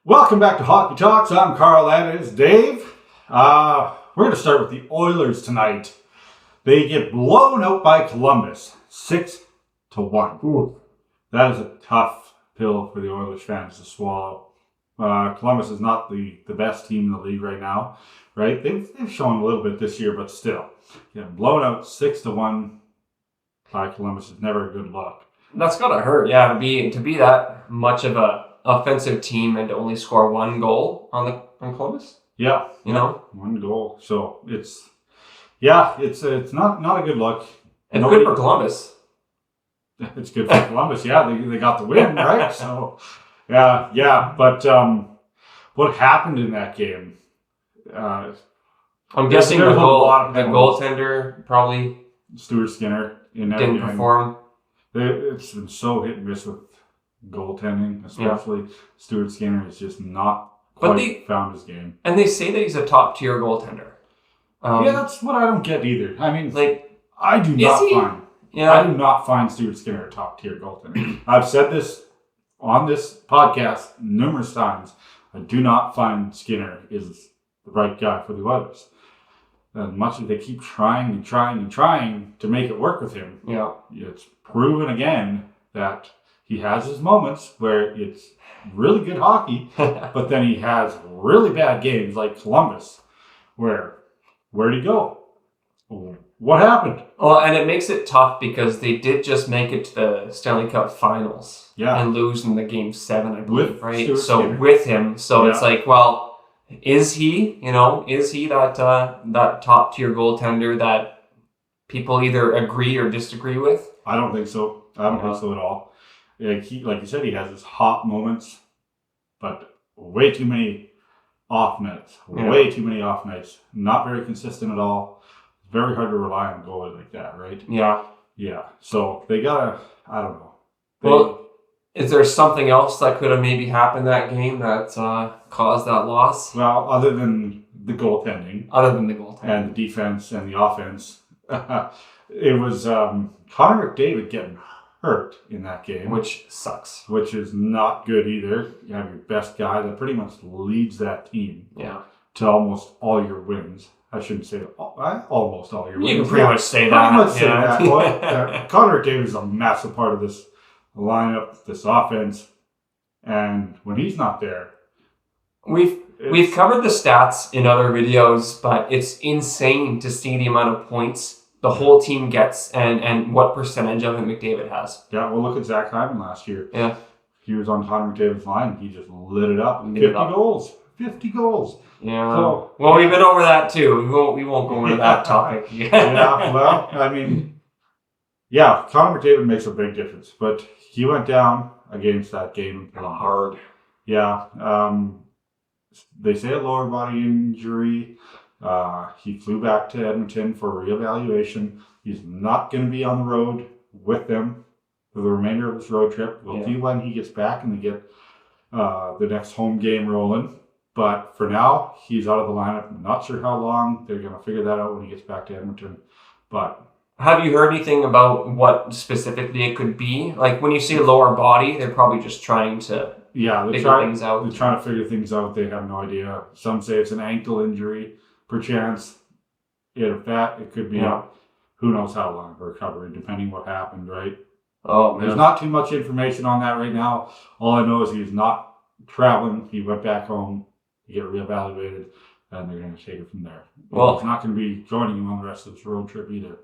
Welcome back to Hockey Talks. I'm Carl. That is Dave. We're going to start with the Oilers tonight. They get blown out by Columbus, 6-1. Ooh. That is a tough pill for the Oilers fans to swallow. Columbus is not the best team in the league right now, right? They've shown a little bit this year, but still, blown out 6-1 by Columbus is never a good look. That's gotta hurt, yeah, to be that much of a offensive team and to only score one goal on Columbus. Yeah, you know, one goal. So it's not a good look. It's good for Columbus. It's good for Columbus. Yeah, they got the win, right? So yeah. But what happened in that game? I'm guessing the goaltender probably Stuart Skinner didn't perform. It's been so hit and miss with goaltending, especially. Yeah. Stuart Skinner has just not quite found his game. And they say that he's a top-tier goaltender. That's what I don't get either. I mean, I do not find Stuart Skinner a top-tier goaltender. I've said this on this podcast numerous times. I do not find Skinner is the right guy for the Oilers. As much as they keep trying to make it work with him, it's proven again that he has his moments where it's really good hockey, but then he has really bad games like Columbus, where'd he go? What happened? Well, and it makes it tough because they did just make it to the Stanley Cup Finals and lose in the Game 7, I believe, right? With him, it's like, well, is he that top-tier goaltender that people either agree or disagree with? I don't think so. I don't think so at all. Like you said, he has his hot moments, but way too many off nights. Way too many off nights. Not very consistent at all. It's very hard to rely on a goalie like that, right? Yeah. Yeah. So they gotta, I don't know. Is there something else that could have maybe happened that game that caused that loss? Well, other than the goaltending. And the defense and the offense. It was Connor McDavid getting hurt in that game. Which sucks. Which is not good either. You have your best guy that pretty much leads that team to almost all your wins. I shouldn't say almost all your wins. You can pretty much say that. Well, Connor McDavid is a massive part of this lineup, this offense, and when he's not there, we've covered the stats in other videos, but it's insane to see the amount of points the whole team gets and what percentage of it McDavid has. Yeah, well, look at Zach Hyman last year. Yeah, he was on Connor McDavid's line. He just lit it up. 50 goals. Yeah. So, we've been over that too. We won't go into that topic. Well, I mean, Connor McDavid makes a big difference, but he went down against that game hard. Yeah. They say a lower body injury. He flew back to Edmonton for reevaluation. He's not going to be on the road with them for the remainder of this road trip. We'll see when he gets back and they get the next home game rolling. But for now, he's out of the lineup. I'm not sure how long. They're going to figure that out when he gets back to Edmonton. But have you heard anything about what specifically it could be? Like when you say lower body, they're probably just trying to figure things out. They're trying to figure things out. They have no idea. Some say it's an ankle injury, perchance. If that, it could be who knows how long of a recovery, depending what happened, right? Oh, man. There's not too much information on that right now. All I know is he's not traveling. He went back home. He get reevaluated, and they're going to take it from there. Well, he's not going to be joining him on the rest of this road trip either.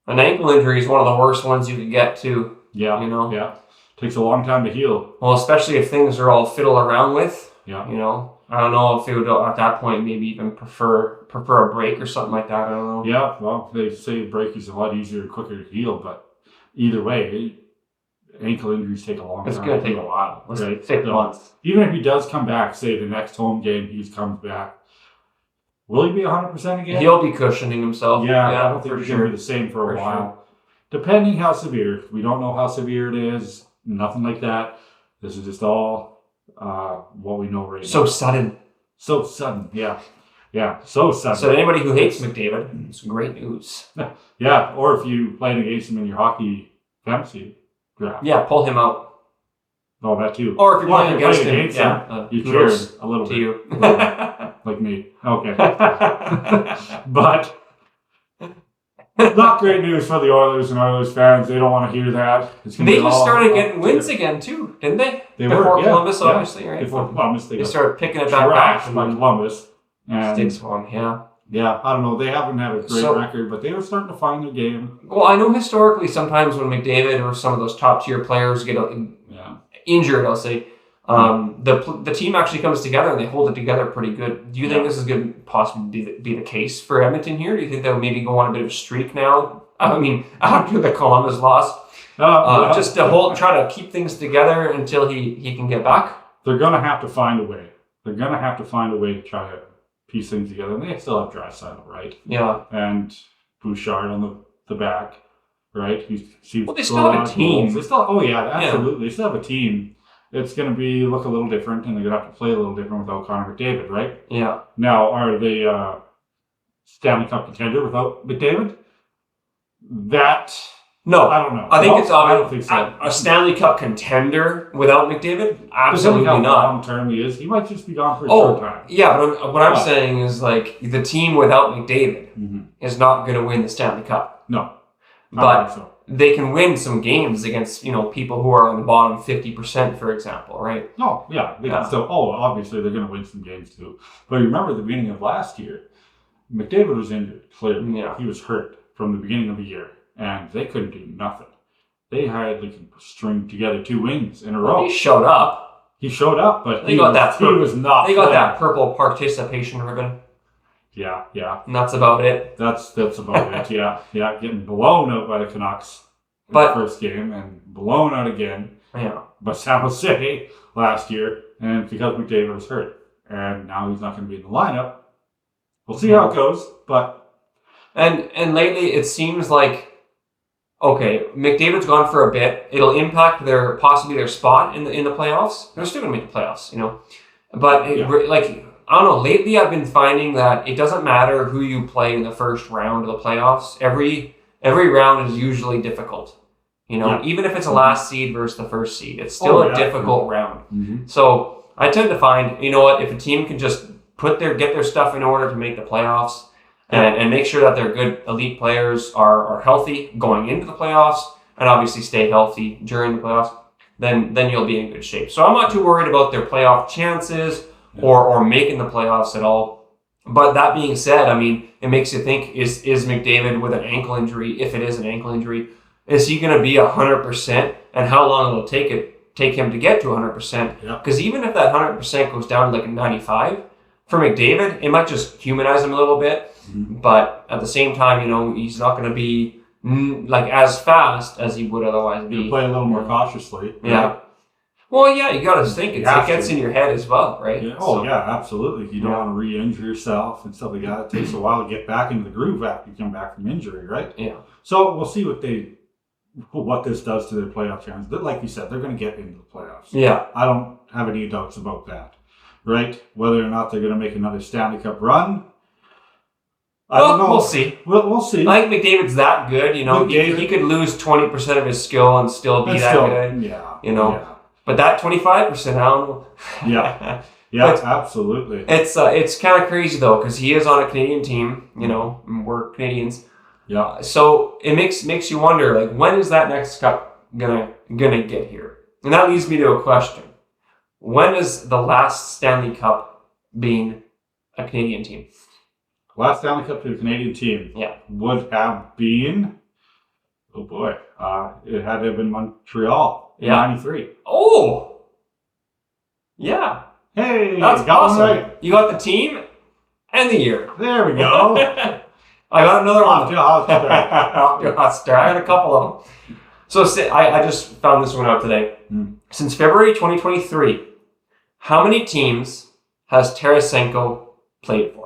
An ankle injury is one of the worst ones you could get too. Yeah. Takes a long time to heal. Well, especially if things are all fiddled around with. Yeah. I don't know if it would at that point maybe even prefer a break or something like that. I don't know. Yeah. Well, they say a break is a lot easier, quicker to heal, but either way, ankle injuries take a long time. It's going to take a while. Let's take months. Even if he does come back, say the next home game he comes back, will he be 100% again? He'll be cushioning himself. Yeah, I don't think he's going to be the same for a while. Sure. Depending how severe. We don't know how severe it is. Nothing like that. This is just all what we know right now. So sudden. Yeah. Yeah, so sudden. So anybody who hates McDavid, it's great news. Yeah, or if you played against him in your hockey fantasy draft. Yeah, pull him out. Oh, that too. Or if you're playing against him, you cheer a little bit. You. Like me. Okay. But not great news for the Oilers and Oilers fans. They don't want to hear that. They just started getting wins again, too, didn't they? Before Columbus, obviously, right? Before Columbus. They started picking it back up. By Columbus. Sticks one, yeah. Yeah, I don't know. They haven't had a great record, but they were starting to find their game. Well, I know historically sometimes when McDavid or some of those top-tier players get injured, I'll say, the team actually comes together and they hold it together pretty good. Do you think this is going to possibly be the case for Edmonton here? Do you think they'll maybe go on a bit of a streak now? I mean, after the Columbus loss, just to try to keep things together until he can get back? They're going to have to find a way. They're going to have to find a way to try to piece things together. And they still have Draisaitl, right? Yeah. And Bouchard on the back, right? They still have a team. Absolutely. They still have a team. It's going to look a little different, and they're going to have to play a little different without Connor McDavid, right? Yeah. Now, are they Stanley Cup contender without McDavid? No, I don't know. I think it's I don't think so. A Stanley Cup contender without McDavid? Absolutely not. Long term he is. He might just be gone for a short time. Yeah, but what I'm saying is like the team without McDavid is not going to win the Stanley Cup. No, but they can win some games against people who are on the bottom 50%, for example, right? No, yeah, they can still. Obviously they're going to win some games too. But remember the beginning of last year, McDavid was injured. Clearly, he was hurt from the beginning of the year. And they couldn't do nothing. They hardly could string together 2 wins in a row. He showed up. But he was not. They got that purple participation ribbon. Yeah. And that's about it. That's about it. Yeah. Getting blown out by the Canucks in the first game and blown out again. Yeah. By San Jose last year, and because McDavid was hurt, and now he's not going to be in the lineup. We'll see how it goes, but and lately it seems like. Okay, McDavid's gone for a bit. It'll impact possibly their spot in the playoffs. They're still going to make the playoffs, But I don't know. Lately, I've been finding that it doesn't matter who you play in the first round of the playoffs. Every round is usually difficult. Even if it's a last seed versus the first seed, it's still a difficult round. Mm-hmm. So I tend to find, if a team can just get their stuff in order to make the playoffs. And make sure that their good elite players are healthy going into the playoffs and obviously stay healthy during the playoffs, then you'll be in good shape. So I'm not too worried about their playoff chances or making the playoffs at all. But that being said, I mean, it makes you think, is McDavid with an ankle injury, if it is an ankle injury, is he going to be 100%? And how long will it take him to get to 100%? Because even if that 100% goes down to like a 95, for McDavid, it might just humanize him a little bit. But at the same time, he's not going to be as fast as he would otherwise be. You play a little more cautiously. Right? Yeah. Well, yeah, you got to think. It gets in your head as well, right? Yeah. Absolutely. You don't want to re-injure yourself and stuff like that. It takes a while to get back into the groove after you come back from injury, right? Yeah. So we'll see what this does to their playoff chances. But like you said, they're going to get into the playoffs. Yeah. I don't have any doubts about that, right? Whether or not they're going to make another Stanley Cup run, I don't know. We'll see. We'll see. I think McDavid's that good, he could lose 20% of his skill and still be good. Yeah. Yeah. But that 25%, I don't know. Yeah. Yeah, absolutely. It's kind of crazy though, because he is on a Canadian team, and we're Canadians. Yeah. So it makes you wonder, like, when is that next cup gonna get here? And that leads me to a question. When is the last Stanley Cup being a Canadian team? Last Stanley Cup to a Canadian team would have been, oh boy, it had to have been Montreal in 93. Oh! Yeah. Hey, that's awesome. Right. You got the team and the year. There we go. I got another one. Off to a hot start. I had a couple of them. So I just found this one out today. Since February 2023, how many teams has Tarasenko played for?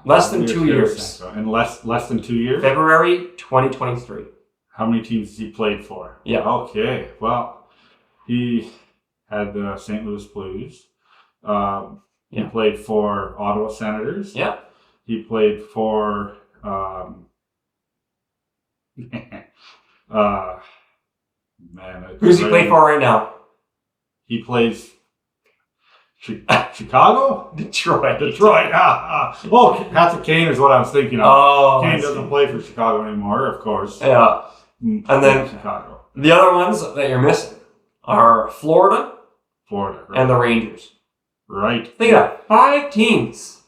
Less than 2 years. And less than 2 years? February 2023. How many teams has he played for? Yeah. Okay. Well, he had the St. Louis Blues. He played for Ottawa Senators. Yeah. He played for Man, who's he play for right now? He plays Chicago? Detroit. Oh, Patrick Kane is what I was thinking of. Oh, Kane doesn't play for Chicago anymore, of course. Yeah. And then Chicago. The other ones that you're missing are Florida, right. And the Rangers. Right. Think of that. 5 teams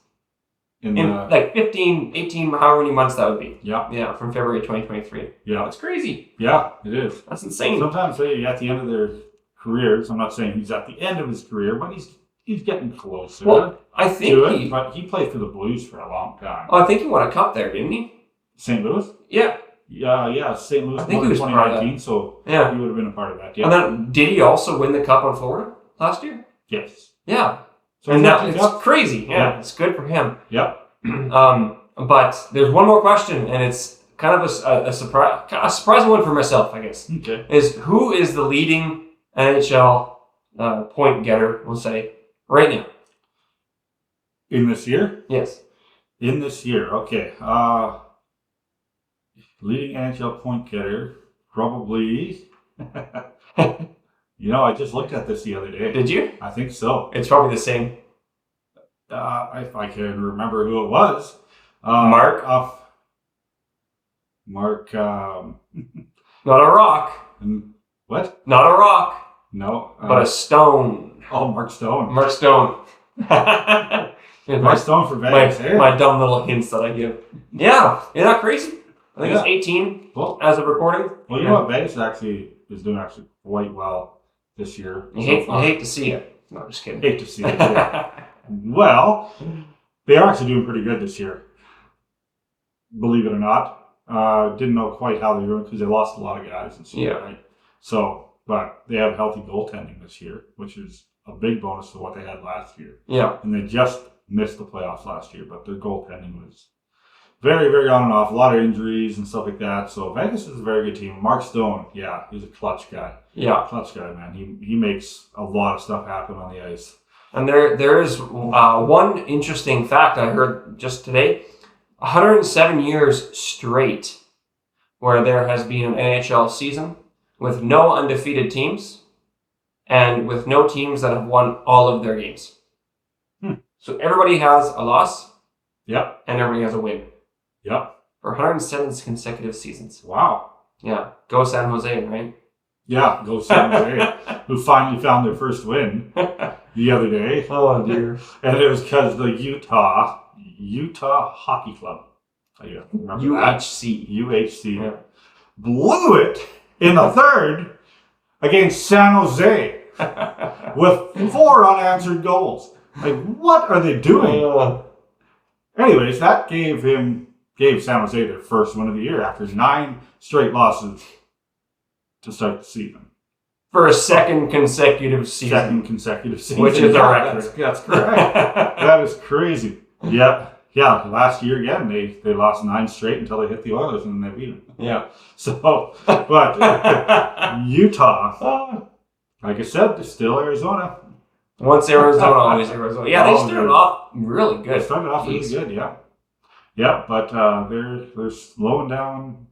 in like 15, 18, however many months that would be. Yeah. Yeah, from February 2023. Yeah. That's crazy. Yeah, it is. That's insane. Sometimes they at the end of their careers, I'm not saying he's at the end of his career, but he's getting closer. Well, I think but he played for the Blues for a long time. Oh, I think he won a cup there, didn't he? St. Louis? Yeah. Yeah, St. Louis. I think he was 2019, so yeah, he would have been a part of that. Yeah. And then, did he also win the cup on Florida last year? Yes. Yeah. So and now it's crazy. Yeah, it's good for him. Yep. But there's one more question, and it's kind of a surprising one for myself, I guess. Okay. Is who is the leading NHL point getter? We'll say right now. In this year? Yes. In this year, okay. Leading NHL point getter, probably. I just looked at this the other day. Did you? I think so. It's probably the same. If I can remember who it was. Mark. Mark. Not a rock. What? Not a rock. No. But a stone. Oh, Mark Stone. Mark Stone. Mark Stone for Vegas. My dumb little hints that I give. Yeah. Isn't that crazy? I think it's 18 as of recording. Well, you know what? Vegas is doing quite well this year. You hate to see it. No, I'm just kidding. Hate to see it, yeah. Well, they are actually doing pretty good this year. Believe it or not. Didn't know quite how they were doing because they lost a lot of guys this year, right? So, but they have healthy goaltending this year, which is a big bonus to what they had last year. Yeah. And they just missed the playoffs last year, but their goaltending was very, very on and off. A lot of injuries and stuff like that. So Vegas is a very good team. Mark Stone, yeah, he's a clutch guy. Yeah. Clutch guy, man. He makes a lot of stuff happen on the ice. And there is one interesting fact I heard just today. 107 years straight where there has been an NHL season with no undefeated teams and with no teams that have won all of their games. So everybody has a loss. Yep. And everybody has a win. Yep. For 107 consecutive seasons. Wow. Yeah. Go San Jose, right? Yeah, go San Jose, who finally found their first win the other day. Oh, dear. And it was because the Utah Hockey Club. Remember UHC. Yeah. Blew it in the third against San Jose with 4 unanswered goals. Like, what are they doing? Anyways, that gave San Jose their first win of the year after 9 straight losses to start the season. For a second consecutive season. Which is a record. That's correct. That is crazy. Yeah. Last year again, they lost 9 straight until they hit the Oilers and then they beat them. Yeah. So, but Utah, like I said, they're still Arizona. Once Arizona, always Arizona. Yeah, they started off really good. They started off really good, yeah. Yeah, but they're slowing down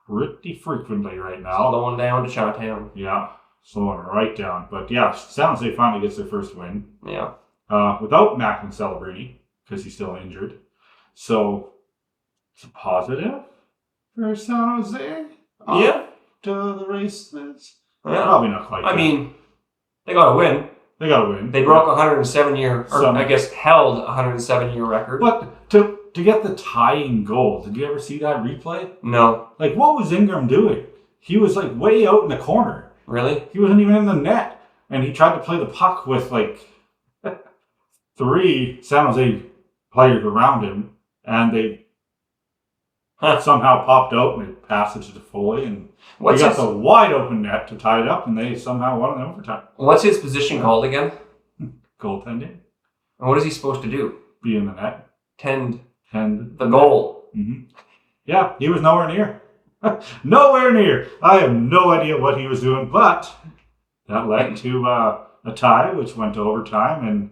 pretty frequently right now. Slowing down to Chinatown. Yeah, slowing right down. But yeah, San Jose finally gets their first win. Yeah. Without Macklin Celebrini, because he's still injured. So, it's a positive for San Jose. Yeah. To the races. Yeah. Probably not quite. I mean, they got to win. They broke 107-year, or I guess held a 107-year record. But to get the tying goal, did you ever see that replay? No. Like, what was Ingram doing? He was like way out in the corner. Really? He wasn't even in the net. And he tried to play the puck with like 3 San Jose players around him. And they somehow popped out and they passed it to Foley. And they got the wide open net to tie it up. And they somehow won in overtime. What's his position called again? Goaltending. And what is he supposed to do? Be in the net. Tend the net. goal. Mm-hmm. Yeah, he was nowhere near. Nowhere near. I have no idea what he was doing, but that led to a tie, which went to overtime, and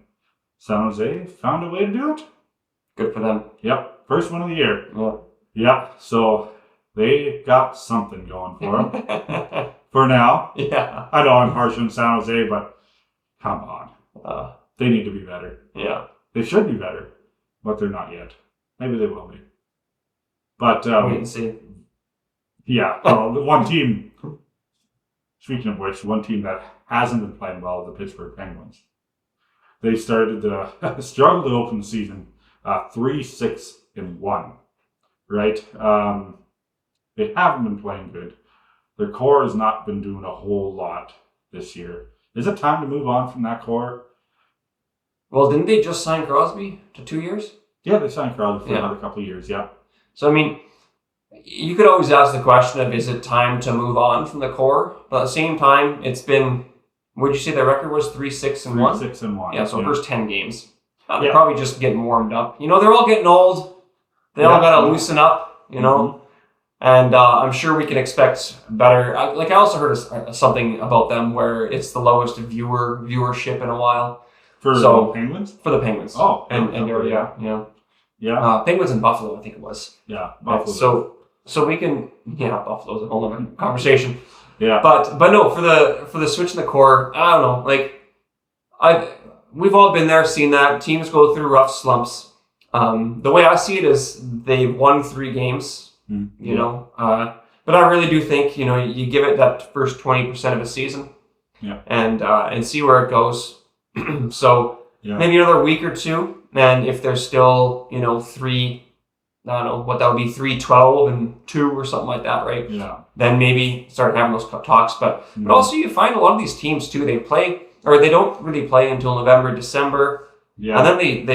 San Jose found a way to do it. Good for them. Yep, first one of the year. Yeah. Yeah, so they got something going for them. for now. Yeah. I know I'm harsh on San Jose, but come on. They need to be better. Yeah. They should be better, but they're not yet. Maybe they will be. But wait and see. Yeah. The one team, speaking of which, one team that hasn't been playing well is the Pittsburgh Penguins. They started struggled to open the season 3-6-1. Right? They haven't been playing good. Their core has not been doing a whole lot this year. Is it time to move on from that core? Well, didn't they just sign Crosby to 2 years? Yeah, they signed Crosby for another couple of years, yeah. So, I mean, you could always ask the question of, is it time to move on from the core? But at the same time, it's been, would you say the record was 3-6-1? 3-6-1. Yeah, so first 10 games. They're probably just getting warmed up. They're all getting old. They all got to loosen up, Mm-hmm. And I'm sure we can expect better. I also heard something about them where it's the lowest viewership in a while. For the Penguins? For the Penguins. Oh. Yeah. Penguins in Buffalo, I think it was. Yeah, Buffalo. So we can, Buffalo's a whole other conversation. Yeah. But no, for the switch in the core, I don't know. We've all been there, seen that. Teams go through rough slumps. The way I see it is they won 3 games. But I really do think, you give it that first 20% of a season and see where it goes. So maybe another week or two. And if there's still, 3, I don't know what that would be, 3-12-2 or something like that, right? Yeah. Then maybe start having those talks. But also you find a lot of these teams too, they don't really play until November, December. Yeah. And then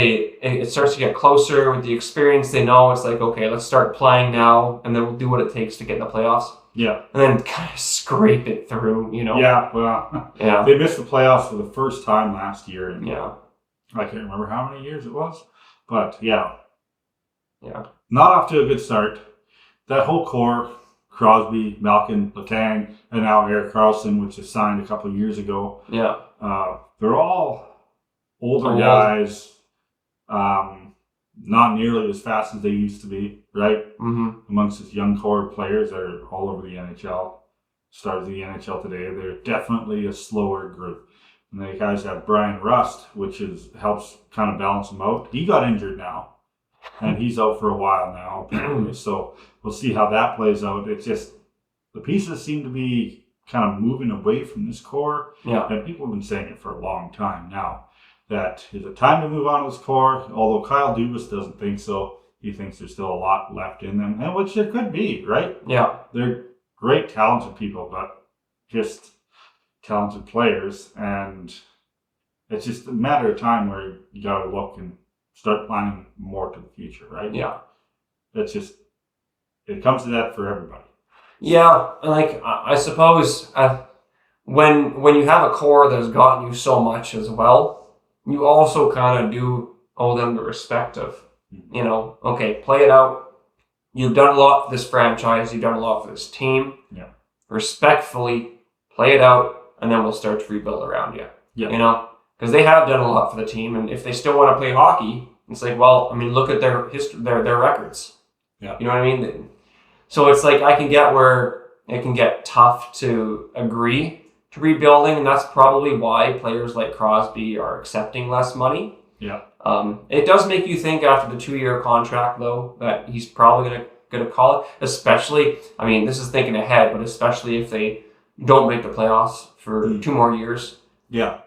it starts to get closer with the experience. They know it's like, okay, let's start playing now, and then we'll do what it takes to get in the playoffs. Yeah. And then kind of scrape it through, Yeah, well, they missed the playoffs for the first time last year. And I can't remember how many years it was, but yeah. Not off to a good start. That whole core, Crosby, Malkin, Letang, and now Erik Karlsson, which is signed a couple of years ago. Yeah. They're all older guys, not nearly as fast as they used to be, right? Mm-hmm. Amongst this young core of players that are all over the NHL, started the NHL today, they're definitely a slower group. And the guys have Brian Rust, which helps kind of balance them out. He got injured now, and he's out for a while now, apparently. So we'll see how that plays out. It's just the pieces seem to be kind of moving away from this core. Yeah. And people have been saying it for a long time now. That is it time to move on to this core, although Kyle Dubas doesn't think so. He thinks there's still a lot left in them, and which there could be, right? Yeah. They're great, talented people, but just talented players, and it's just a matter of time where you got to look and start planning more to the future, right? Yeah. That's just, it comes to that for everybody. Yeah, I suppose when you have a core that has gotten you so much as well, you also kind of do owe them the respect of, okay, play it out. You've done a lot for this franchise. You've done a lot for this team. Yeah. Respectfully, play it out, and then we'll start to rebuild around you. Yeah. Because they have done a lot for the team, and if they still want to play hockey, it's like, well, I mean, look at their history, their records. Yeah. You know what I mean? So it's like I can get where it can get tough to agree to rebuilding, and that's probably why players like Crosby are accepting less money. Yeah. It does make you think after the 2-year contract, though, that he's probably gonna call it. Especially, I mean, this is thinking ahead, but especially if they don't make the playoffs for 2 more years. Yeah.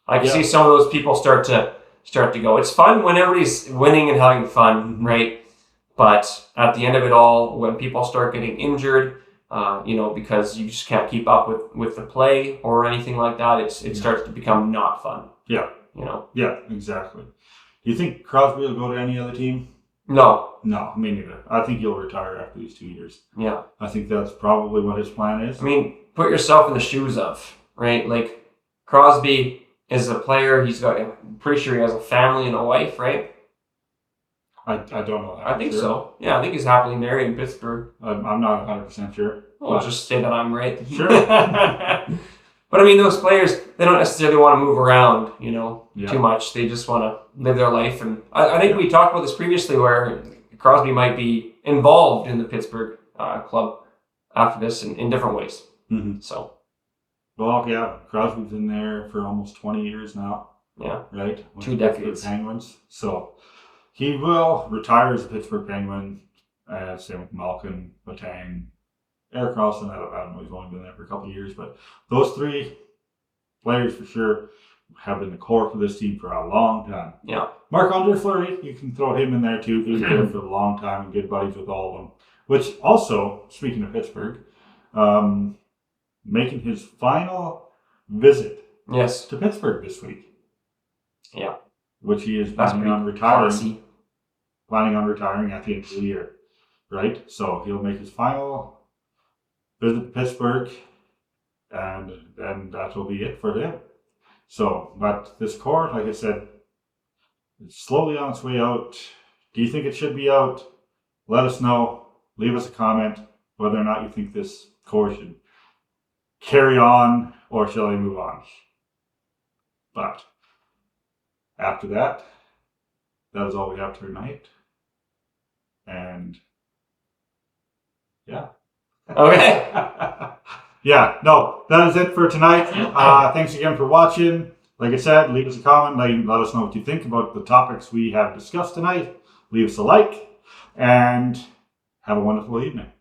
I can see some of those people start to go. It's fun when everybody's winning and having fun, right? But at the end of it all, when people start getting injured, because you just can't keep up with the play or anything like that, it starts to become not fun. Yeah. Yeah, exactly. Do you think Crosby will go to any other team? No. No, me neither. I think he'll retire after these 2 years. Yeah. I think that's probably what his plan is. I mean, put yourself in the shoes of, right? Like, Crosby is a player. I'm pretty sure he has a family and a wife, right? I don't know that. I think so. Yeah, I think he's happily married in Pittsburgh. I'm not 100% sure. I'll just say that I'm right. Sure. But I mean, those players, they don't necessarily want to move around, too much. They just want to live their life. And I think we talked about this previously where Crosby might be involved in the Pittsburgh club after this in different ways. Mm-hmm. So. Well, yeah, Crosby's been there for almost 20 years now. Yeah. Right? 2 decades. Penguins. So he will retire as a Pittsburgh Penguin. Same with Malkin, Letang, Erik Karlsson. I don't know, he's only been there for a couple of years, but those 3 players for sure have been the core for this team for a long time. Yeah. Marc-Andre Fleury, you can throw him in there too. He was there for a long time and good buddies with all of them. Which also, speaking of Pittsburgh, making his final visit to Pittsburgh this week. Yeah. Which he is planning on retiring. Planning on retiring at the end of the year. Right? So he'll make his final visit to Pittsburgh, and then that will be it for them. So, but this core, like I said, it's slowly on its way out. Do you think it should be out? Let us know. Leave us a comment whether or not you think this core should carry on or shall I move on. But after that, that is all we have tonight. And yeah. Okay. Yeah, no, that is it for tonight. Thanks again for watching. Like I said, leave us a comment. Let us know what you think about the topics we have discussed tonight. Leave us a like, and have a wonderful evening.